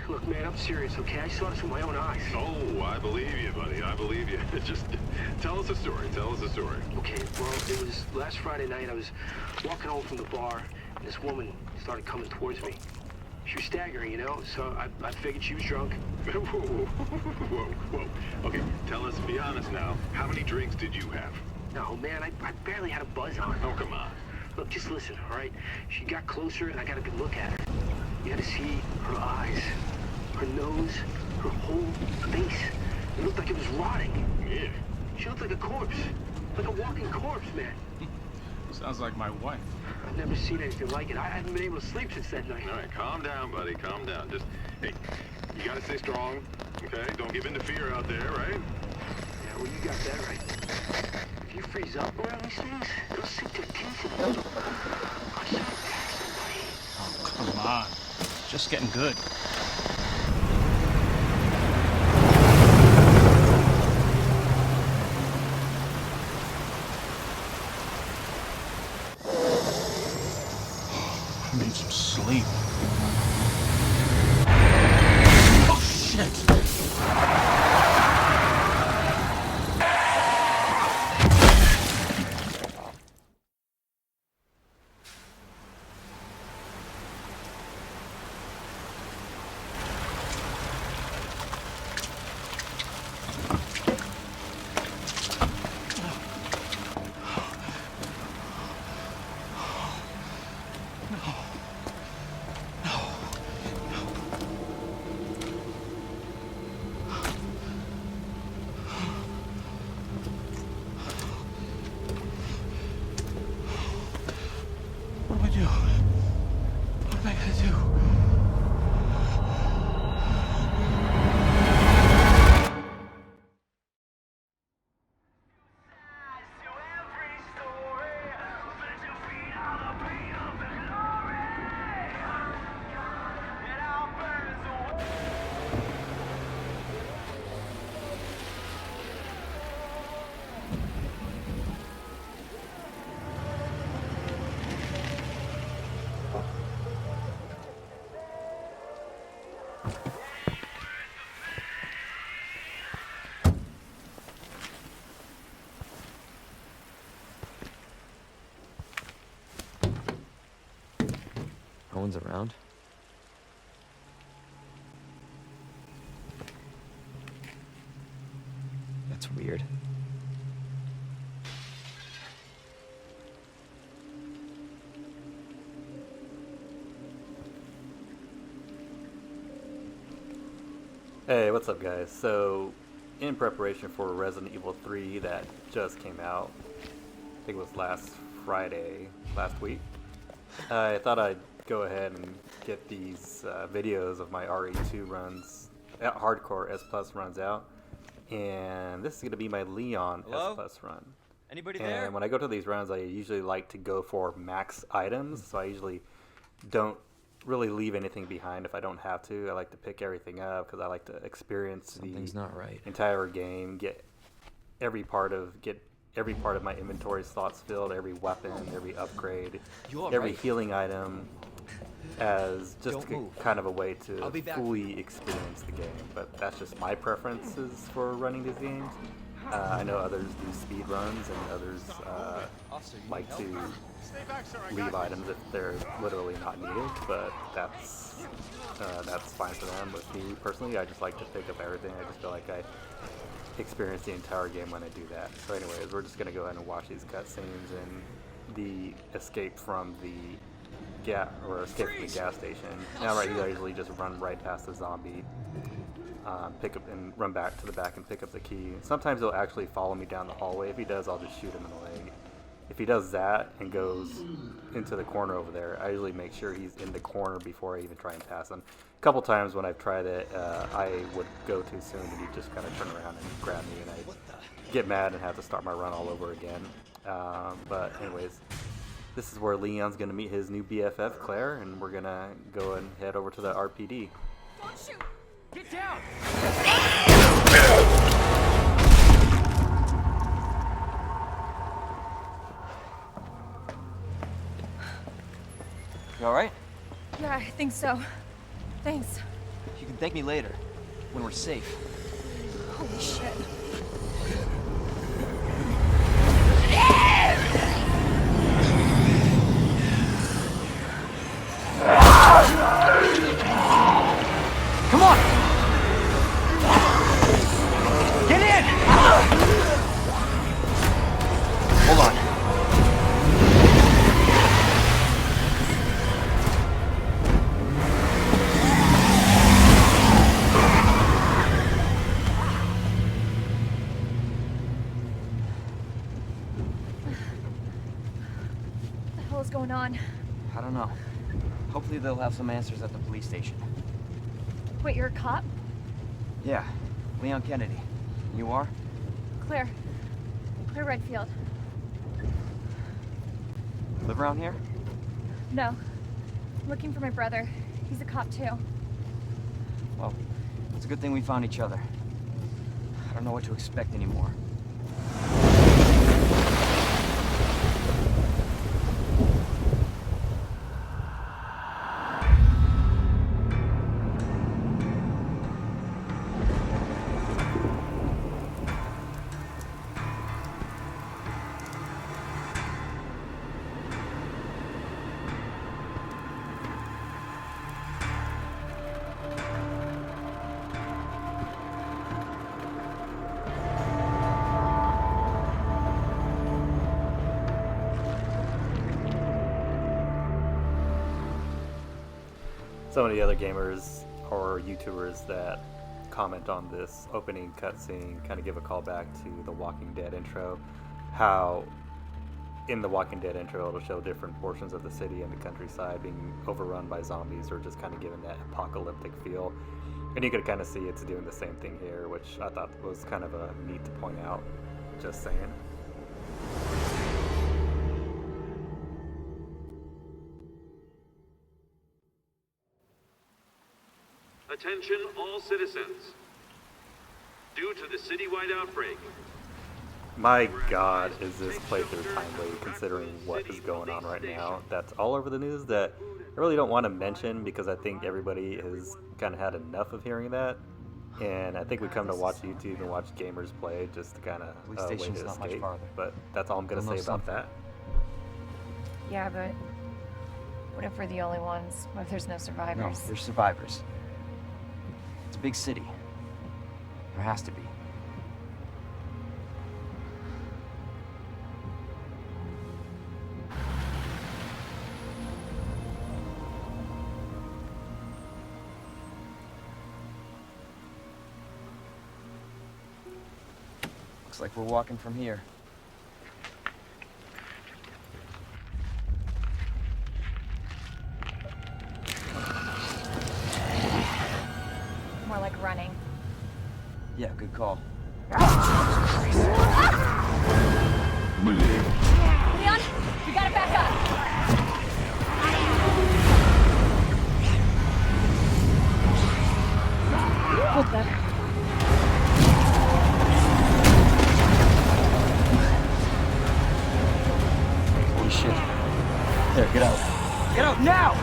Look, man, I'm serious, okay? I saw this with my own eyes. Oh, I believe you, buddy. I believe you. Just tell us a story. Tell us a story. Okay, well, it was last Friday night. I was walking home from the bar, and this woman started coming towards me. She was staggering, you know, so I figured she was drunk. Whoa, whoa, whoa. Okay, tell us, be honest now. How many drinks did you have? No, man, I barely had a buzz on. Oh, come on. Look, just listen, all right? She got closer, and I got a good look at her. You had to see her eyes, her nose, her whole face. It looked like it was rotting. Yeah. She looked like a corpse. Like a walking corpse, man. Sounds like my wife. I've never seen anything like it. I haven't been able to sleep since that night. All right, calm down, buddy. Calm down. Just, hey, you gotta stay strong, okay? Don't give in to fear out there, right? Yeah, well, you got that right. If you freeze up around these things, they'll sink their teeth in you. I saw it attack somebody. Oh, come on. It's just getting good. I need some sleep. Oh, shit! What do I do? What am I gonna do? No one's around. That's weird. Hey, what's up, guys? So, in preparation for Resident Evil 3 that just came out, I think it was last week, I thought I'd go ahead and get these videos of my RE2 runs, hardcore S Plus runs out, and this is going to be my Leon Hello? S Plus run. Anybody And there? when I go to these runs, I usually like to go for max items, so I usually don't really leave anything behind if I don't have to. I like to pick everything up because I like to experience Something's the not right. entire game, get every part of my inventory slots filled, every weapon, every upgrade, You all every right? healing item, as just Don't move. kind of a way to I'll be back. fully experience the game. But that's just my preferences for running these games. I know others do speed runs and others Officer, you like need to help? leave items if they're literally not needed, but that's fine for them. With me personally, I just like to pick up everything. I just feel like I experience the entire game when I do that. So anyways, we're just going to go ahead and watch these cutscenes and the escape from the escape from the gas station. Now right here, I usually just run right past the zombie, pick up and run back to the back and pick up the key. Sometimes he'll actually follow me down the hallway. If he does, I'll just shoot him in the leg. If he does that and goes into the corner over there, I usually make sure he's in the corner before I even try and pass him. A couple times when I've tried it, I would go too soon and he'd just kind of turn around and grab me, and I'd get mad and have to start my run all over again. But anyways, this is where Leon's going to meet his new BFF, Claire, and we're going to go and head over to the RPD. Don't shoot! Get down! You alright? Yeah, I think so. Thanks. You can Thank me later, when we're safe. Holy shit. Come on! Get in! Hold on. What the hell is going on? I don't know. Hopefully they'll have some answers at the police station. Wait, you're a cop? Yeah, Leon Kennedy. You are? Claire. Claire Redfield. Live around here? No. I'm looking for my brother. He's a cop too. Well, it's a good thing we found each other. I don't know what to expect anymore. Some of the other gamers or YouTubers that comment on this opening cutscene kind of give a call back to the Walking Dead intro. How in the Walking Dead intro it'll show different portions of the city and the countryside being overrun by zombies or just kind of given that apocalyptic feel. And you could kind of see it's doing the same thing here, which I thought was kind of a neat to point out. Just saying. Attention all citizens. Due to the citywide outbreak, My God, is this playthrough timely considering what is going on right now? That's all over the news that I really don't want to mention because I think everybody has kind of had enough of hearing that. And I think we come to watch YouTube and watch gamers play just to kind of Police way station's to not much escape. farther. But that's all I'm going to We'll say know about something. that. Yeah, but what if we're the only ones? What if there's no No, survivors? there's survivors. It's a big city. There has to be. Looks like we're walking from here. More like running. Yeah, good call. Leon, we gotta back up. What the? Holy shit. There, get out. Get out now!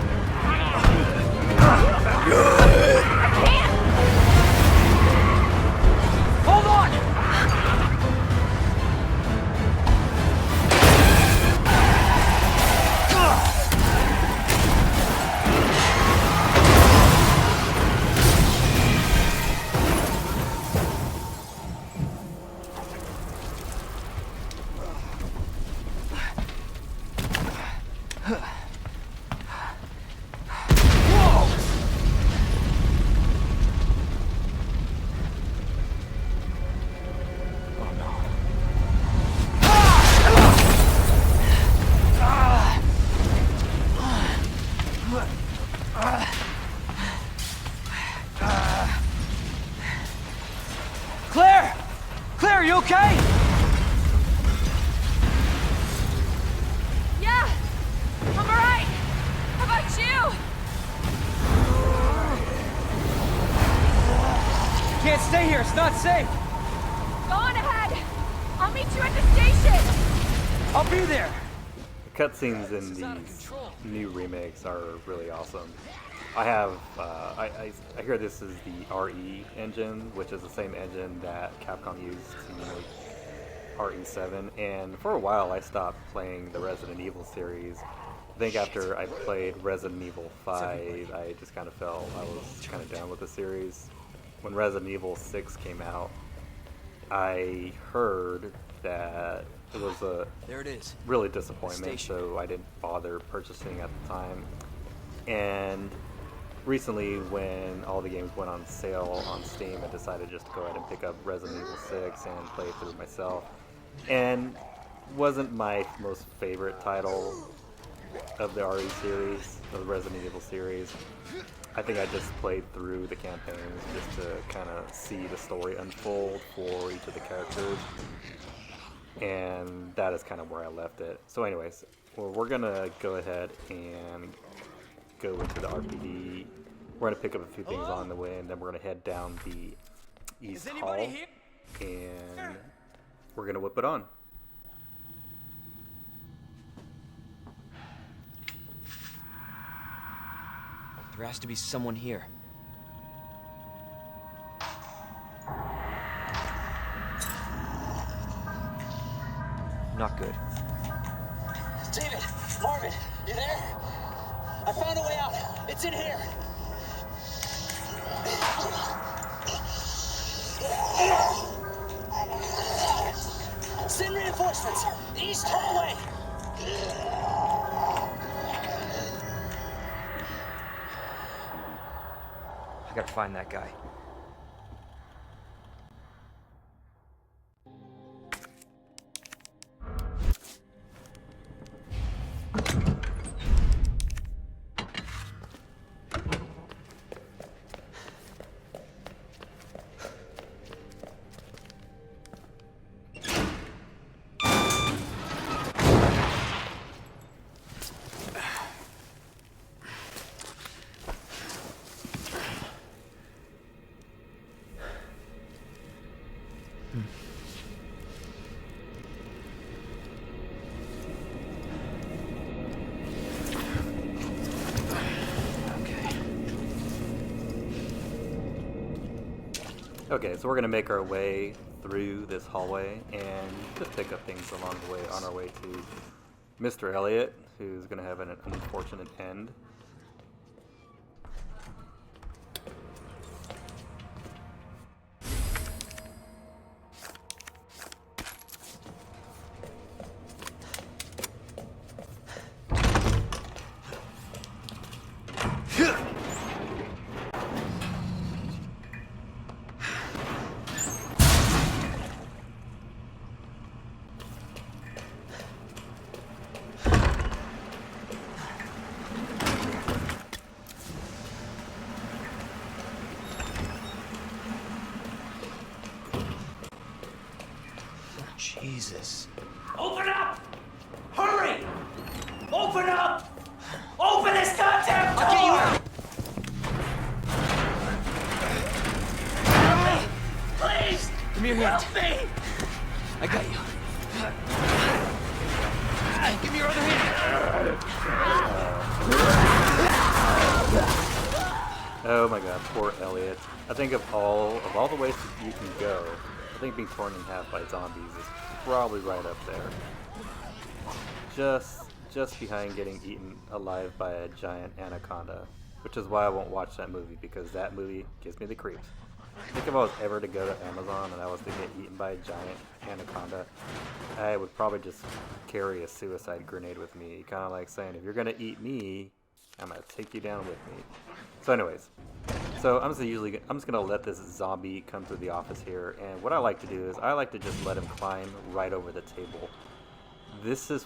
Hold on! Claire! Claire, are you okay? Yeah, I'm alright. How about you? You can't stay here, it's not safe. Go on ahead. I'll meet you at the station. I'll be there. The cutscenes in these new remakes are really awesome. I have, I hear this is the RE engine, which is the same engine that Capcom used to make RE7, and for a while I stopped playing the Resident Evil series. I think after I played Resident Evil 5, I just kind of felt I was kind of done with the series. When Resident Evil 6 came out, I heard that it was a really disappointment, so I didn't bother purchasing at the time. And recently, when all the games went on sale on Steam, I decided just to go ahead and pick up Resident Evil 6 and play it through myself. And wasn't my most favorite title of the RE series, of the Resident Evil series. I think I just played through the campaigns just to kind of see the story unfold for each of the characters. And that is kind of where I left it. So anyways, well, we're going to go ahead and go into the RPD. We're going to pick up a few things on the way, and then we're going to head down the East Hall, and we're going to whip it on. There has to be someone here. Not good. David! Marvin! You there? I found a way out! It's in here! Send reinforcements! East hallway! I gotta find that guy. Okay, so we're going to make our way through this hallway and just pick up things along the way on our way to Mr. Elliot, who's going to have an unfortunate end. Jesus. Open up! Hurry! Open up! Open this goddamn door! I'll get you out! Please! Give me your hand. Help me! I got you. Give me your other hand. Oh my god, poor Elliot. I think of all the ways you can go, I think being torn in half by zombies is probably right up there. Just behind getting eaten alive by a giant anaconda, which is why I won't watch that movie, because that movie gives me the creeps. I think if I was ever to go to Amazon and I was to get eaten by a giant anaconda, I would probably just carry a suicide grenade with me, kind of like saying, if you're gonna eat me, I'm gonna take you down with me. So anyways, I'm just gonna let this zombie come through the office here, and what I like to do is I like to just let him climb right over the table. This is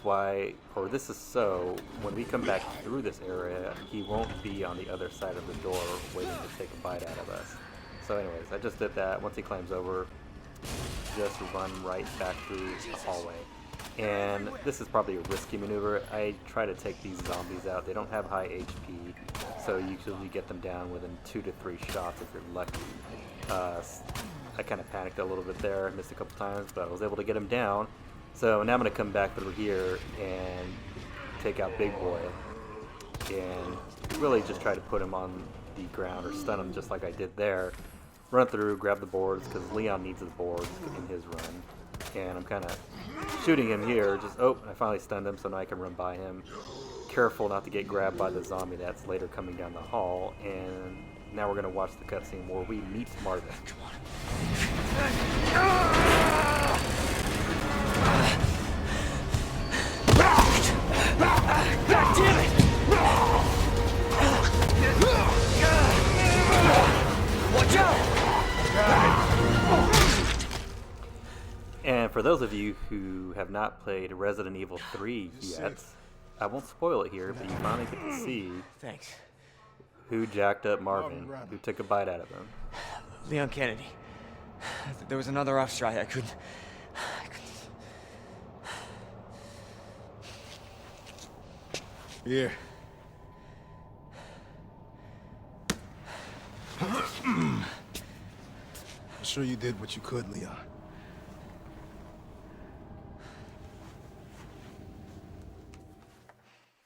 so when we come back through this area, he won't be on the other side of the door waiting to take a bite out of us. So anyways, I just did that. Once he climbs over, just run right back through the hallway. And this is probably a risky maneuver. I try to take these zombies out. They don't have high HP, so you usually get them down within 2 to 3 shots if you're lucky. I kind of panicked a little bit there, missed a couple times, but I was able to get him down. So now I'm going to come back through here and take out Big Boy. And really just try to put him on the ground or stun him just like I did there. Run through, grab the boards, because Leon needs his boards in his run. And I'm kind of shooting him here. Just, oh, I finally stunned him, so now I can run by him. Careful not to get grabbed by the zombie that's later coming down the hall. And now we're going to watch the cutscene where we meet Marvin. Come on. God damn it! Watch out! And for those of you who have not played Resident Evil 3 yet, I won't spoil it here, but you finally get to see Thanks. who jacked up Marvin, who took a bite out of him. Leon Kennedy. There was another off strike. I couldn't. Here. I'm sure you did what you could, Leon.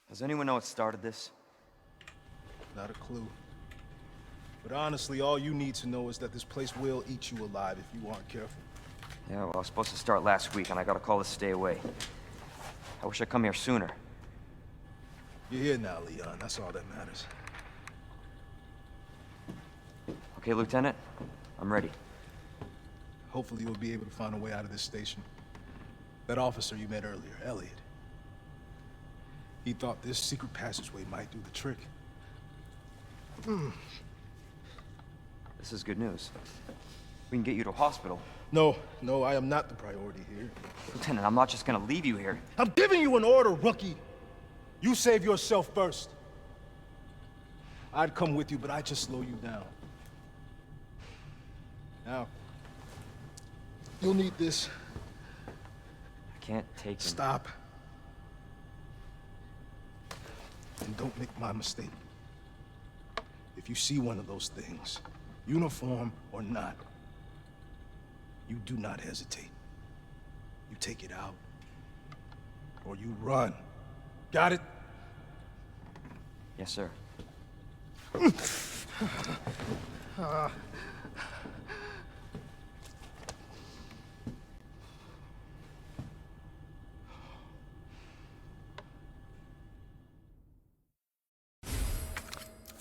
Does anyone know what started this? Not a clue. But honestly, all you need to know is that this place will eat you alive if you aren't careful. Yeah, well, I was supposed to start last week, and I got a call to stay away. I wish I'd come here sooner. You're here now, Leon. That's all that matters. Okay, Lieutenant? I'm ready. Hopefully you'll be able to find a way out of this station. That officer you met earlier, Elliot. He thought this secret passageway might do the trick. This is good news. We can get you to a hospital. No, I am not the priority here. Lieutenant, I'm not just gonna leave you here. I'm giving you an order, rookie. You save yourself first. I'd come with you, but I'd just slow you down. Now, you'll need this. I can't take him. Stop. And don't make my mistake. If you see one of those things, uniform or not, you do not hesitate. You take it out, or you run. Got it? Yes, sir.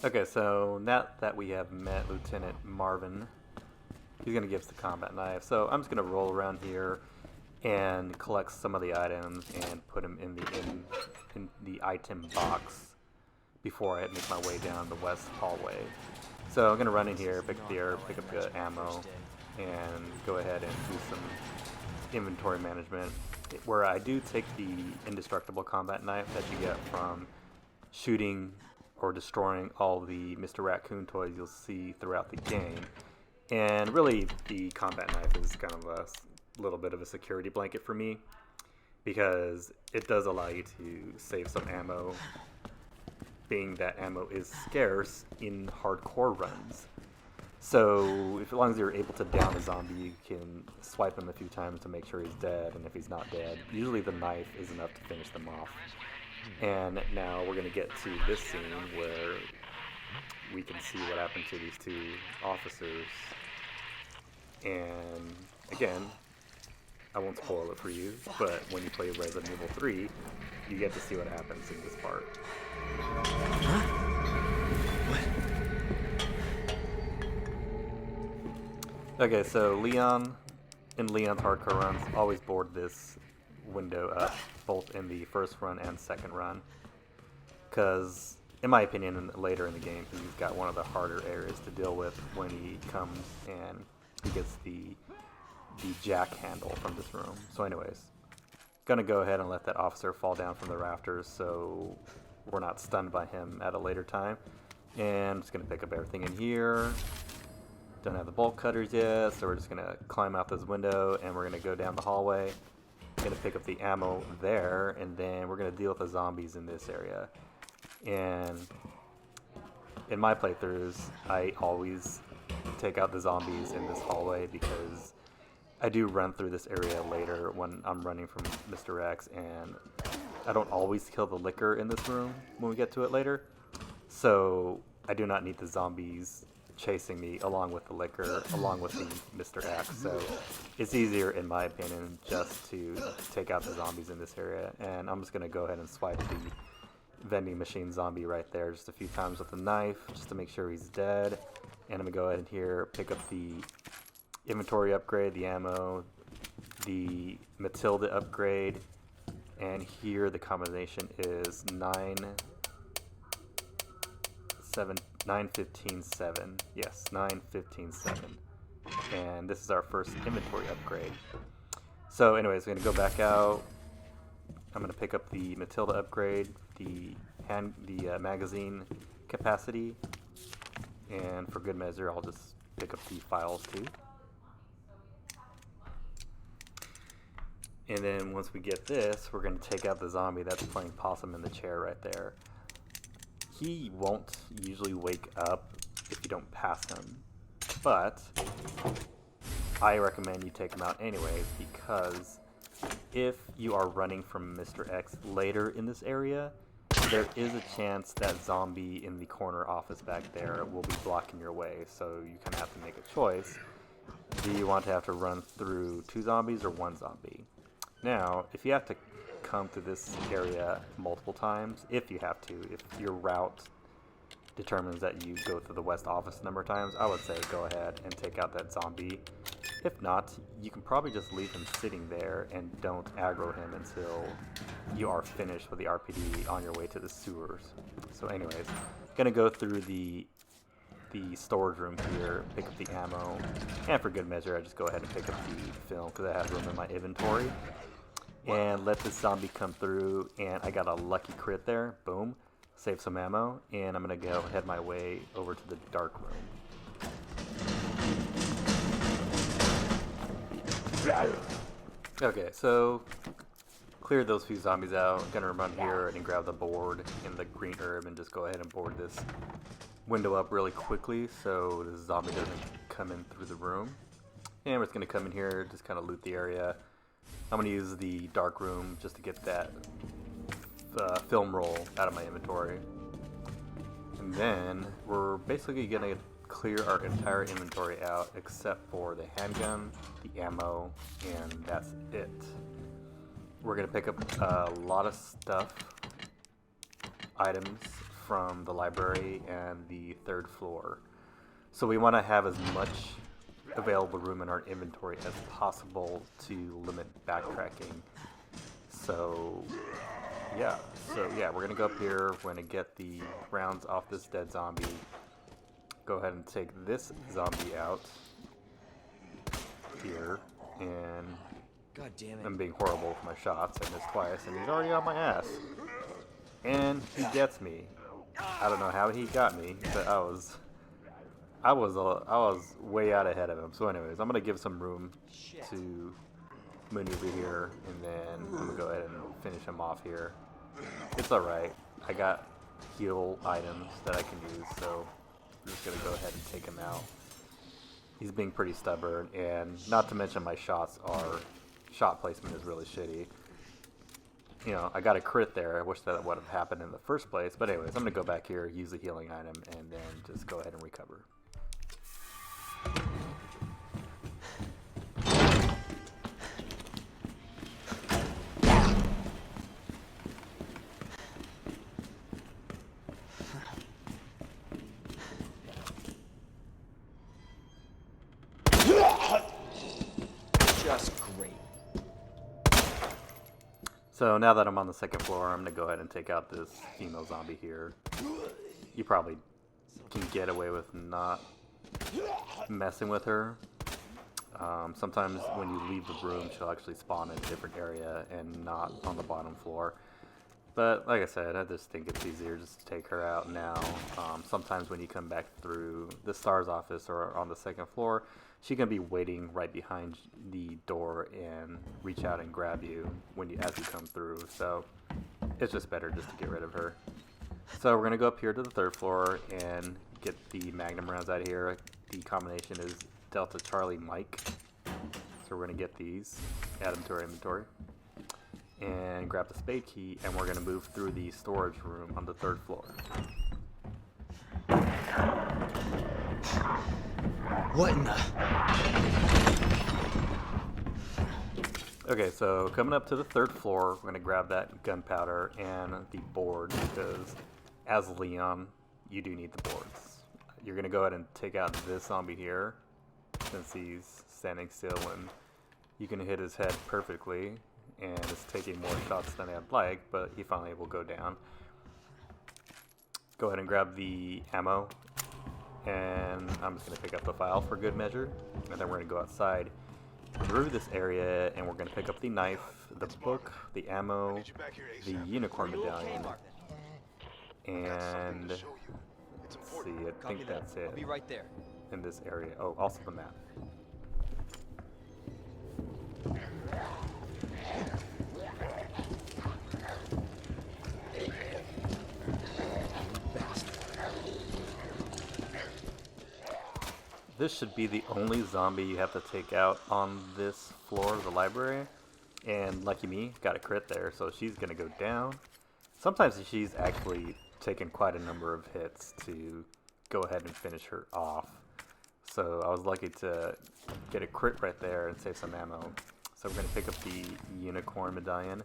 Okay, so now that we have met Lieutenant Marvin, he's going to give us the combat knife. So I'm just going to roll around here and collect some of the items and put them in the item box before I make my way down the west hallway. So I'm going to run in here, pick up the air, pick up the ammo, and go ahead and do some inventory management, where I do take the indestructible combat knife that you get from shooting or destroying all the Mr. Raccoon toys you'll see throughout the game. And really, the combat knife is kind of a little bit of a security blanket for me, because it does allow you to save some ammo, being that ammo is scarce in hardcore runs. So as long as you're able to down a zombie, you can swipe him a few times to make sure he's dead, and if he's not dead, usually the knife is enough to finish them off. And now we're going to get to this scene where we can see what happened to these two officers. And again, I won't spoil it for you, but when you play Resident Evil 3, you get to see what happens in this part. Huh? What? Okay, so Leon, in Leon's hardcore runs, always board this window up, both in the first run and second run, because in my opinion, later in the game, he's got one of the harder areas to deal with when he comes and he gets the jack handle from this room. So anyways, gonna go ahead and let that officer fall down from the rafters so we're not stunned by him at a later time. And I'm just gonna pick up everything in here. Don't have the bolt cutters yet, so we're just gonna climb out this window and we're gonna go down the hallway. Gonna pick up the ammo there, and then we're gonna deal with the zombies in this area. And in my playthroughs, I always take out the zombies in this hallway because I do run through this area later when I'm running from Mr. X, and I don't always kill the licker in this room when we get to it later. So I do not need the zombies chasing me along with the liquor, along with the Mr. X. So it's easier, in my opinion, just to take out the zombies in this area. And I'm just going to go ahead and swipe the vending machine zombie right there just a few times with a knife, just to make sure he's dead. And I'm going to go ahead and here pick up the inventory upgrade, the ammo, the Matilda upgrade, and here the combination is 9-15-7. Yes, 9-15-7. And this is our first inventory upgrade. So anyways, I'm going to go back out. I'm going to pick up the Matilda upgrade, the magazine capacity, and for good measure, I'll just pick up the files too. And then once we get this, we're going to take out the zombie that's playing possum in the chair right there. He won't usually wake up if you don't pass him, but I recommend you take him out anyways, because if you are running from Mr. X later in this area, there is a chance that zombie in the corner office back there will be blocking your way, so you kind of have to make a choice. Do you want to have to run through 2 zombies or 1 zombie? Now, if you have to come through this area multiple times, if you have to, if your route determines that you go through the west office a number of times, I would say go ahead and take out that zombie. If not, you can probably just leave him sitting there and don't aggro him until you are finished with the RPD on your way to the sewers. So anyways, gonna go through the storage room here, pick up the ammo, and for good measure I just go ahead and pick up the film because I have room in my inventory. And let this zombie come through, and I got a lucky crit there. Boom. Save some ammo, and I'm going to go head my way over to the dark room. Okay, so clear those few zombies out. I'm going to run here and grab the board and the green herb and just go ahead and board this window up really quickly so the zombie doesn't come in through the room. And we're just going to come in here, just kind of loot the area. I'm going to use the dark room just to get that film roll out of my inventory. And then we're basically going to clear our entire inventory out except for the handgun, the ammo, and that's it. We're going to pick up a lot of stuff, items from the library and the 3rd floor. So we want to have as much available room in our inventory as possible to limit backtracking. So yeah, we're gonna go up here, we're gonna get the rounds off this dead zombie, go ahead and take this zombie out here, and God damn it. I'm being horrible with my shots. I missed twice and he's already on my ass, and he gets me. I don't know how he got me, but I was way out ahead of him. So anyways, I'm going to give some room to maneuver here, and then I'm going to go ahead and finish him off here. It's alright. I got heal items that I can use, so I'm just going to go ahead and take him out. He's being pretty stubborn, and not to mention my shot placement is really shitty. You know, I got a crit there. I wish that would have happened in the first place. But anyways, I'm going to go back here, use the healing item, and then just go ahead and recover. Just great. So now that I'm on the 2nd floor, I'm going to go ahead and take out this female zombie here. You probably can get away with not messing with her. Sometimes when you leave the room, she'll actually spawn in a different area and not on the bottom floor. But like I said, I just think it's easier just to take her out now. Sometimes when you come back through the STARS office or on the 2nd floor, she can be waiting right behind the door and reach out and grab you as you come through. So it's just better just to get rid of her. So we're gonna go up here to the 3rd floor and get the Magnum rounds out of here. The combination is Delta Charlie Mike. So we're gonna get these, add them to our inventory, and grab the spade key, and we're gonna move through the storage room on the 3rd floor. What in the... Okay, so coming up to the 3rd floor, we're going to grab that gunpowder and the board, because as Leon, you do need the boards. You're going to go ahead and take out this zombie here, since he's standing still, and you can hit his head perfectly, and it's taking more shots than I'd like, but he finally will go down. Go ahead and grab the ammo, and I'm just going to pick up the file for good measure, and then we're going to go outside through this area, and we're going to pick up the knife, the book, the ammo, the unicorn medallion, and let's see, I think that's it. I'll be right there. In this area. Oh, also the map. This should be the only zombie you have to take out on this floor of the library. And lucky me, got a crit there, so she's gonna go down. Sometimes she's actually taken quite a number of hits to go ahead and finish her off. So I was lucky to get a crit right there and save some ammo. So we're gonna pick up the unicorn medallion.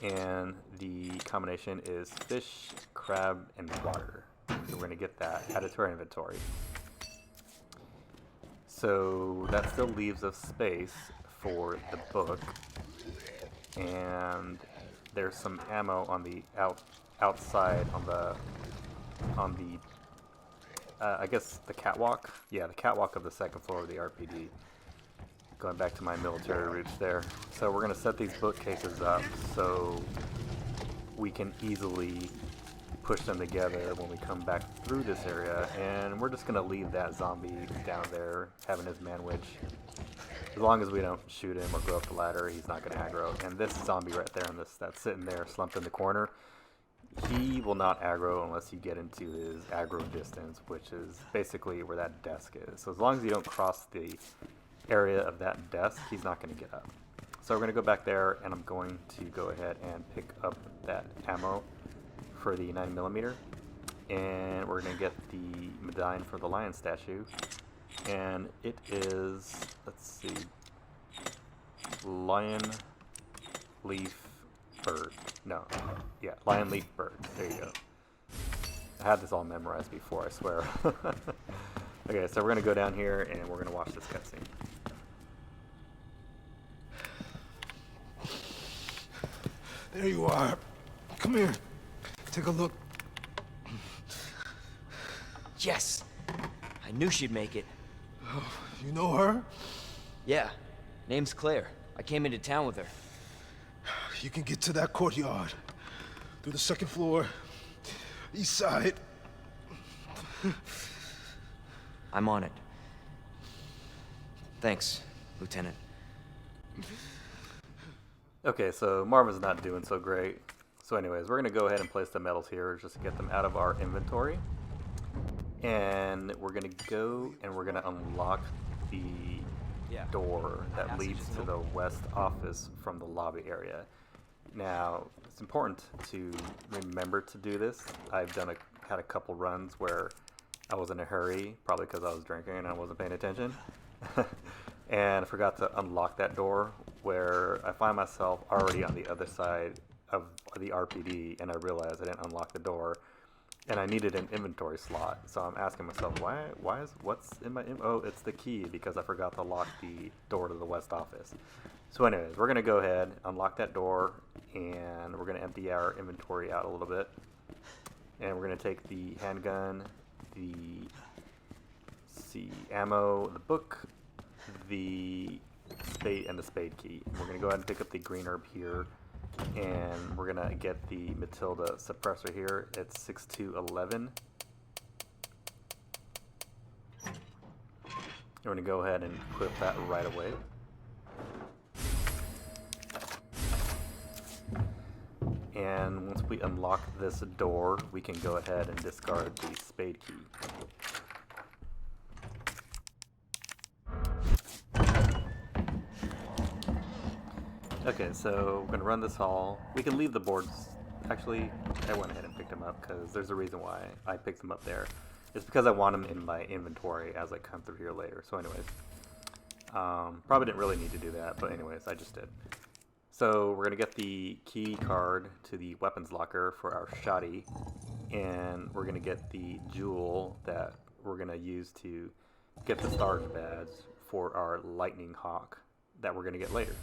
And the combination is fish, crab, and water. So we're gonna get that added to our inventory. So that still leaves us space for the book, and there's some ammo on the outside on the I guess the catwalk. Yeah, the catwalk of the 2nd floor of the RPD. Going back to my military roots there. So we're gonna set these bookcases up so we can easily push them together when we come back through this area, and we're just gonna leave that zombie down there having his manwich. As long as we don't shoot him or go up the ladder, he's not gonna aggro. And this zombie right there, that's sitting there slumped in the corner, he will not aggro unless you get into his aggro distance, which is basically where that desk is. So as long as you don't cross the area of that desk, he's not gonna get up. So we're gonna go back there, and I'm going to go ahead and pick up that ammo for the 9mm, and we're gonna get the medallion for the lion statue, and it is, let's see, lion leaf bird. No, yeah, lion leaf bird. There you go. I had this all memorized before, I swear. Okay, so we're gonna go down here and we're gonna watch this cutscene. There you are. Come here. Take a look. Yes! I knew she'd make it. Oh, you know her? Yeah. Name's Claire. I came into town with her. You can get to that courtyard. Through the 2nd floor. East side. I'm on it. Thanks, Lieutenant. Okay, so Marvin's not doing so great. So anyways, we're going to go ahead and place the medals here just to get them out of our inventory. And we're going to go and we're going to unlock the door that leads to the west office from the lobby area. Now, it's important to remember to do this. I've had a couple runs where I was in a hurry, probably because I was drinking and I wasn't paying attention. And I forgot to unlock that door, where I find myself already on the other side of the RPD, and I realized I didn't unlock the door, and I needed an inventory slot. So I'm asking myself, what's in my oh, it's the key, because I forgot to lock the door to the west office. So anyways, we're gonna go ahead, unlock that door, and we're gonna empty our inventory out a little bit, and we're gonna take the handgun, the ammo, the book, the spade, and the spade key. We're gonna go ahead and pick up the green herb here, and we're gonna get the Matilda suppressor here. It's 6211. We're gonna go ahead and equip that right away. And once we unlock this door, we can go ahead and discard the spade key. Okay, so we're gonna run this hall. We can leave the boards. Actually, I went ahead and picked them up because there's a reason why I picked them up there. It's because I want them in my inventory as I come through here later. So anyways, probably didn't really need to do that, but anyways, I just did. So we're gonna get the key card to the weapons locker for our shoddy, and we're gonna get the jewel that we're gonna use to get the sergeant badge for our lightning hawk that we're gonna get later.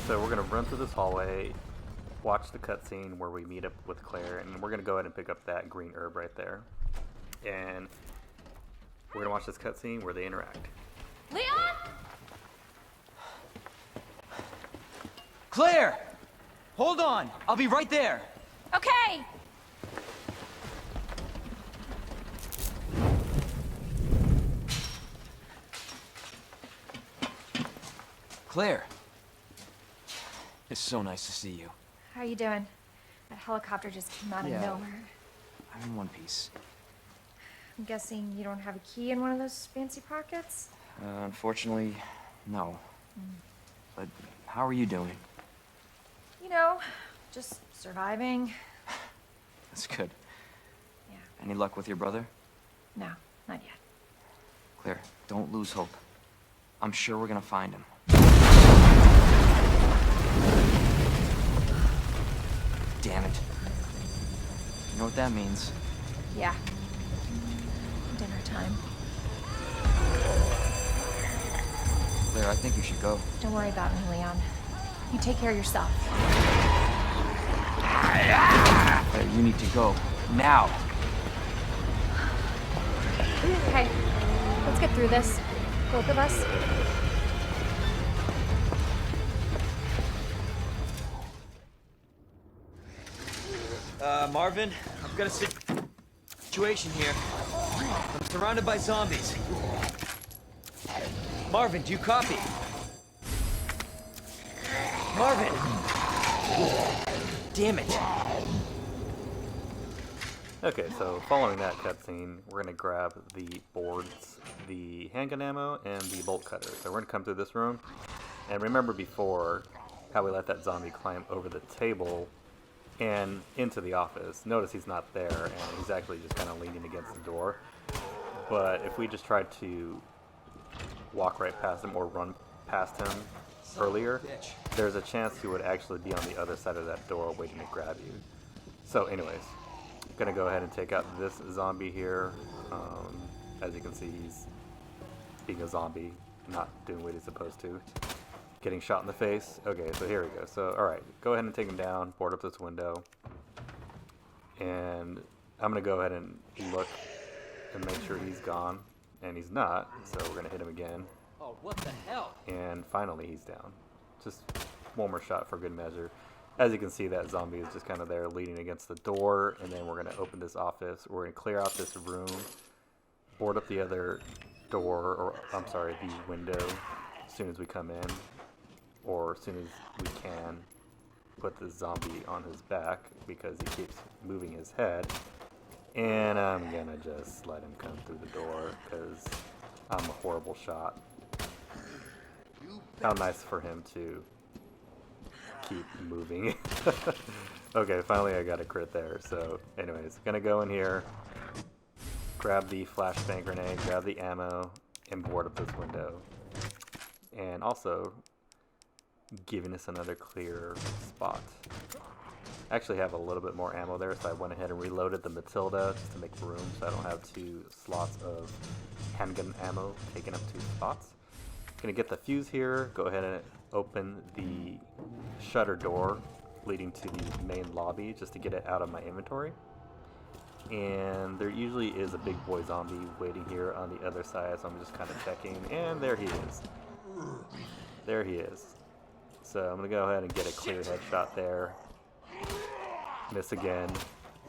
So we're going to run through this hallway, watch the cutscene where we meet up with Claire, and we're going to go ahead and pick up that green herb right there. And we're going to watch this cutscene where they interact. Leon? Claire! Hold on! I'll be right there! Okay. Claire! It's so nice to see you. How you doing? That helicopter just came out of Yeah. nowhere. I'm in one piece. I'm guessing you don't have a key in one of those fancy pockets? Unfortunately, no. But how are you doing? You know, just surviving. That's good. Yeah. Any luck with your brother? No, not yet. Claire, don't lose hope. I'm sure we're gonna find him. Damn it. You know what that means? Yeah. Dinner time. Claire, I think you should go. Don't worry about me, Leon. You take care of yourself. Claire, you need to go. Now! Okay, let's get through this. Both of us. Marvin, I've got a situation here. I'm surrounded by zombies. Marvin, do you copy? Marvin! Damn it. Okay, so following that cutscene, we're going to grab the boards, the handgun ammo, and the bolt cutter. So we're going to come through this room. And remember before how we let that zombie climb over the table and into the office. Notice he's not there, and he's actually just kind of leaning against the door. But if we just tried to walk right past him or run past him earlier, there's a chance he would actually be on the other side of that door waiting to grab you. So anyways, I'm gonna go ahead and take out this zombie here. As you can see, he's being a zombie, not doing what he's supposed to. Getting shot in the face. Okay, so here we go. So, alright, go ahead and take him down, board up this window. And I'm going to go ahead and look and make sure he's gone. And he's not, so we're going to hit him again. Oh, what the hell? And finally he's down. Just one more shot for good measure. As you can see, that zombie is just kind of there leaning against the door. And then we're going to open this office. We're going to clear out this room, board up the other door, or I'm sorry, the window as soon as we come in. Or as soon as we can, put the zombie on his back because he keeps moving his head. And I'm gonna just let him come through the door because I'm a horrible shot. How nice for him to keep moving. Okay, finally I got a crit there. So anyways, gonna go in here, grab the flashbang grenade, grab the ammo, and board up this window. And also giving us another clear spot. I actually have a little bit more ammo there, so I went ahead and reloaded the Matilda just to make room so I don't have 2 slots of handgun ammo taking up 2 spots. Gonna get the fuse here, go ahead and open the shutter door leading to the main lobby just to get it out of my inventory. And there usually is a big boy zombie waiting here on the other side, so I'm just kind of checking, and there he is. There he is. So I'm going to go ahead and get a clear headshot there. Miss again.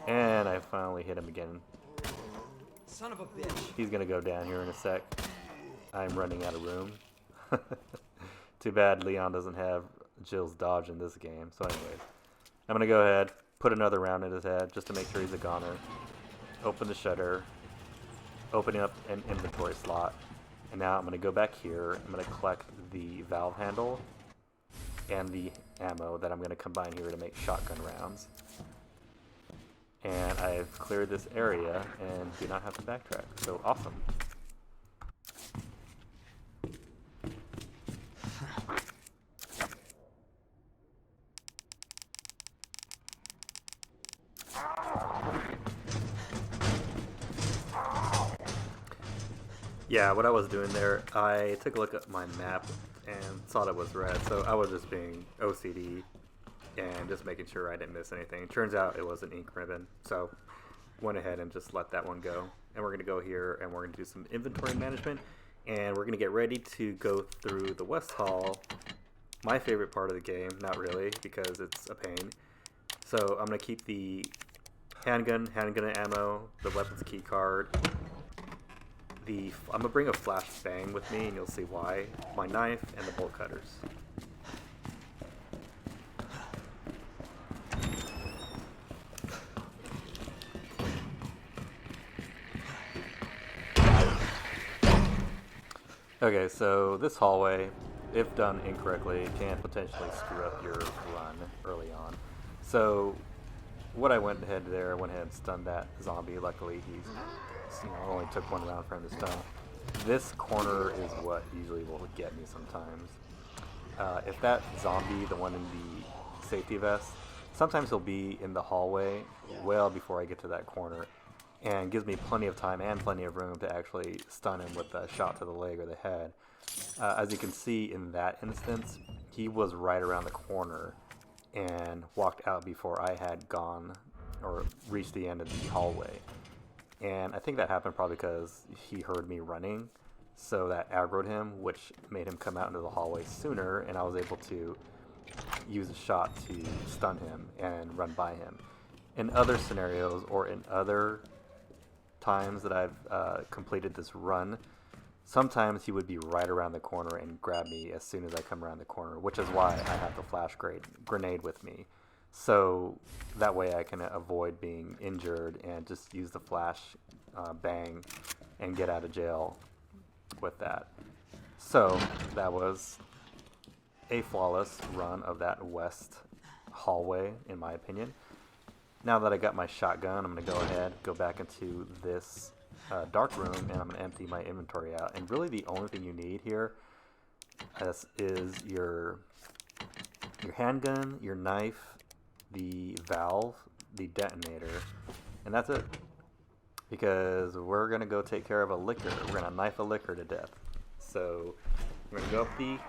And I finally hit him again. Son of a bitch. He's going to go down here in a sec. I'm running out of room. Too bad Leon doesn't have Jill's dodge in this game. So anyways, I'm going to go ahead, put another round in his head just to make sure he's a goner. open the shutter, opening up an inventory slot, and now I'm going to go back here. I'm going to collect the valve handle and the ammo that I'm going to combine here to make shotgun rounds. And I've cleared this area and do not have to backtrack. So awesome. Yeah, what I was doing there, I took a look at my map and saw that it was red, so I was just being OCD and just making sure I didn't miss anything. Turns out it was an ink ribbon, so went ahead and just let that one go. And we're going to go here and we're going to do some inventory management, and we're going to get ready to go through the West Hall, my favorite part of the game, not really, because it's a pain. So I'm going to keep the handgun ammo, the weapons key card, I'm going to bring a flashbang with me, and you'll see why, my knife, and the bolt cutters. Okay, so this hallway, if done incorrectly, can potentially screw up your run early on. So what I went ahead and stunned that zombie. Luckily, he's only took one round for him to stun. This corner is what usually will get me sometimes. If that zombie, the one in the safety vest, sometimes he'll be in the hallway well before I get to that corner, and gives me plenty of time and plenty of room to actually stun him with a shot to the leg or the head. As you can see in that instance, he was right around the corner and walked out before I had gone or reached the end of the hallway. And I think that happened probably because he heard me running, so that aggroed him, which made him come out into the hallway sooner, and I was able to use a shot to stun him and run by him. In other scenarios, or in other times that I've completed this run, sometimes he would be right around the corner and grab me as soon as I come around the corner, which is why I have the flash grenade with me. So that way I can avoid being injured and just use the flash bang and get out of jail with that. So that was a flawless run of that west hallway, in my opinion. Now that I got my shotgun, I'm going to go ahead, go back into this dark room, and I'm going to empty my inventory out. And really the only thing you need here is your handgun, your knife, the valve, the detonator, and that's it. Because we're going to go take care of a licker. We're going to knife a licker to death. So we're going to go up the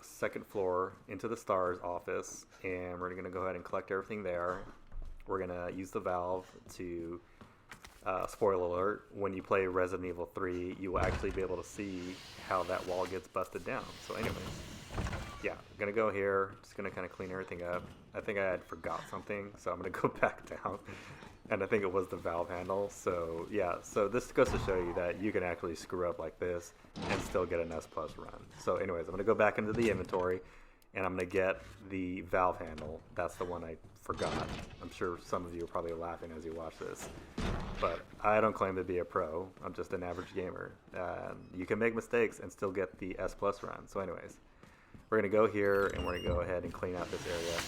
second floor into the STARS office, and we're going to go ahead and collect everything there. We're going to use the valve to, spoiler alert, when you play Resident Evil 3, you will actually be able to see how that wall gets busted down. So anyways, yeah, I'm going to go here, just going to kind of clean everything up. I think I had forgot something, so I'm going to go back down. And I think it was the valve handle. So yeah, so this goes to show you that you can actually screw up like this and still get an S+ run. So anyways, I'm going to go back into the inventory, and I'm going to get the valve handle. That's the one I forgot. I'm sure some of you are probably laughing as you watch this. But I don't claim to be a pro. I'm just an average gamer. You can make mistakes and still get the S+ run. So anyways, we're going to go here, and we're going to go ahead and clean out this area.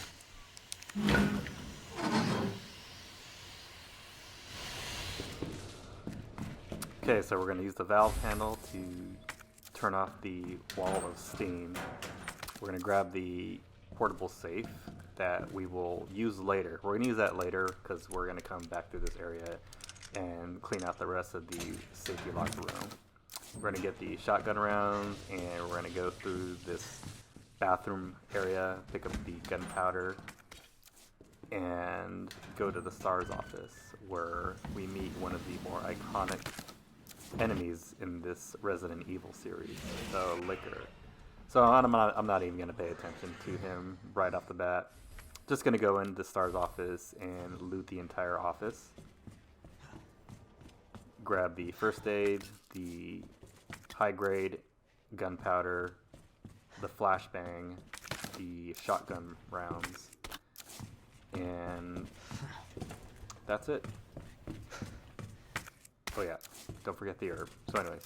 Okay, so we're going to use the valve handle to turn off the wall of steam. We're going to grab the portable safe that we will use later. We're going to use that later because we're going to come back through this area and clean out the rest of the safety locker room. We're going to get the shotgun rounds, and we're going to go through this bathroom area, pick up the gunpowder, and go to the STARS office where we meet one of the more iconic enemies in this Resident Evil series, the Licker. So I'm not even going to pay attention to him right off the bat. Just going to go into STARS office and loot the entire office. Grab the first aid, the high grade gunpowder, the flashbang, the shotgun rounds, and that's it. Oh yeah, don't forget the herb. So anyways,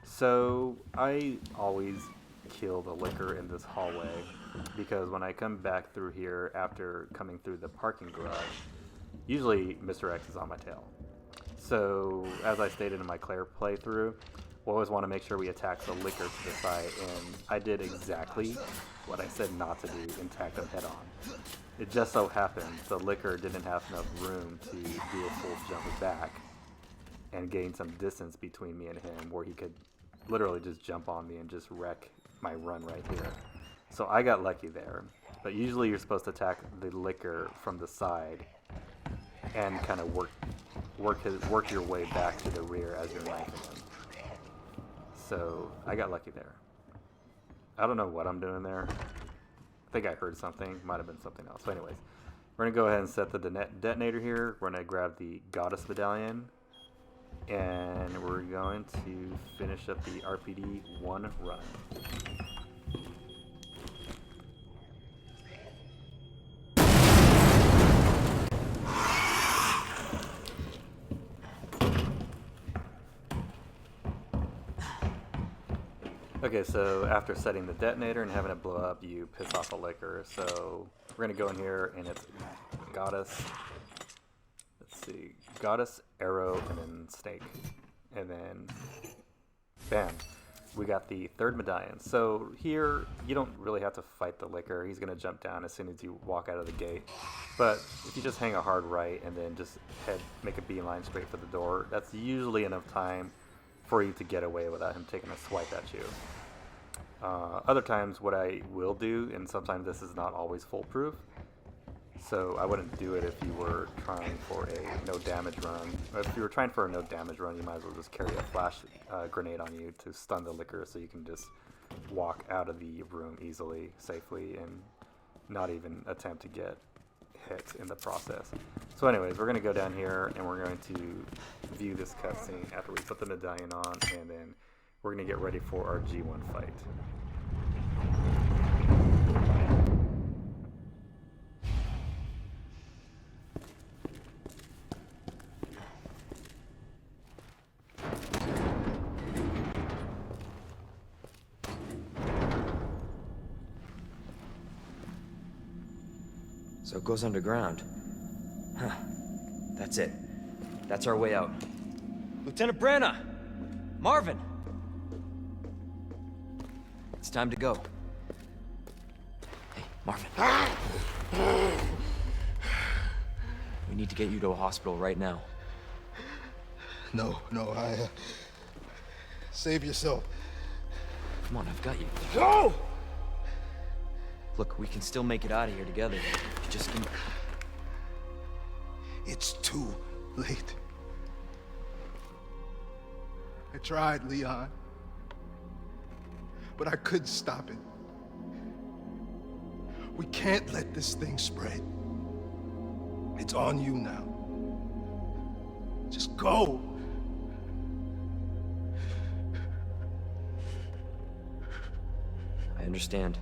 so I always kill the liquor in this hallway because when I come back through here after coming through the parking garage, usually Mr. X is on my tail. So as I stated in my Claire playthrough, we always want to make sure we attack the liquor to the side, and I did exactly what I said not to do and attack them head on. It just so happened the liquor didn't have enough room to do a full jump back and gain some distance between me and him where he could literally just jump on me and just wreck my run right here. So I got lucky there, but usually you're supposed to attack the liquor from the side and kind of work your way back to the rear as you're knifing him. So I got lucky there. I don't know what I'm doing there. I think I heard something. Might have been something else. So anyways, we're going to go ahead and set the detonator here. We're going to grab the Goddess Medallion. And we're going to finish up the RPD 1 run. Okay, so after setting the detonator and having it blow up, you piss off the liquor. So we're going to go in here, and it's Goddess, let's see, Goddess, Arrow, and then Snake. And then, bam, we got the third medallion. So here, you don't really have to fight the liquor. He's going to jump down as soon as you walk out of the gate. But if you just hang a hard right and then just make a beeline straight for the door, that's usually enough time for you to get away without him taking a swipe at you. Other times what I will do, and sometimes this is not always foolproof, so I wouldn't do it if you were trying for a no damage run. If you were trying for a no damage run, you might as well just carry a flash grenade on you to stun the liquor so you can just walk out of the room easily, safely, and not even attempt to get hit in the process. So anyways, we're going to go down here and we're going to view this cutscene after we put the medallion on, and then we're going to get ready for our G1 fight. So it goes underground. Huh. That's it. That's our way out. Lieutenant Branna! Marvin! It's time to go. Hey, Marvin. We need to get you to a hospital right now. No, save yourself. Come on, I've got you. Go! Look, we can still make it out of here together. You just can... It's too late. I tried, Leon. But I couldn't stop it. We can't let this thing spread. It's on you now. Just go. I understand.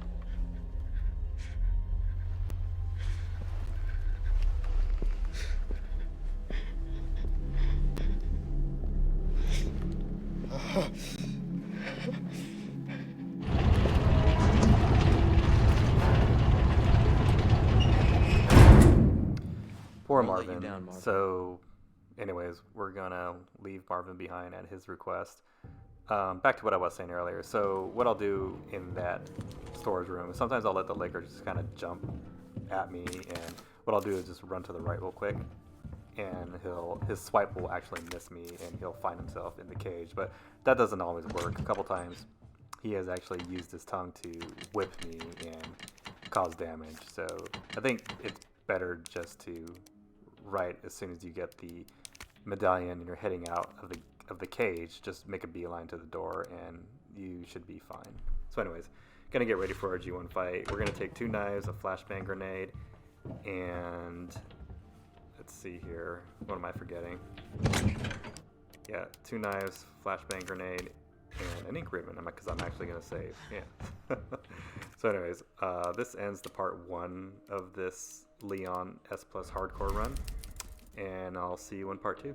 Poor I'll let you Marvin. down, Marvin. So, anyways, we're gonna leave Marvin behind at his request. Back to what I was saying earlier. So, what I'll do in that storage room is sometimes I'll let the liquor just kind of jump at me, and what I'll do is just run to the right real quick, and his swipe will actually miss me, and he'll find himself in the cage. But that doesn't always work. A couple times, he has actually used his tongue to whip me and cause damage. So, I think it's better just to, right as soon as you get the medallion and you're heading out of the cage, just make a beeline to the door and you should be fine. So anyways, gonna get ready for our G1 fight. We're gonna take 2 knives, a flashbang grenade, and let's see here, what am I forgetting? Yeah, 2 knives, flashbang grenade, and an ink ribbon, because I'm actually gonna save. Yeah. So anyways, this ends the part 1 of this Leon S+ hardcore run, and I'll see you in part 2.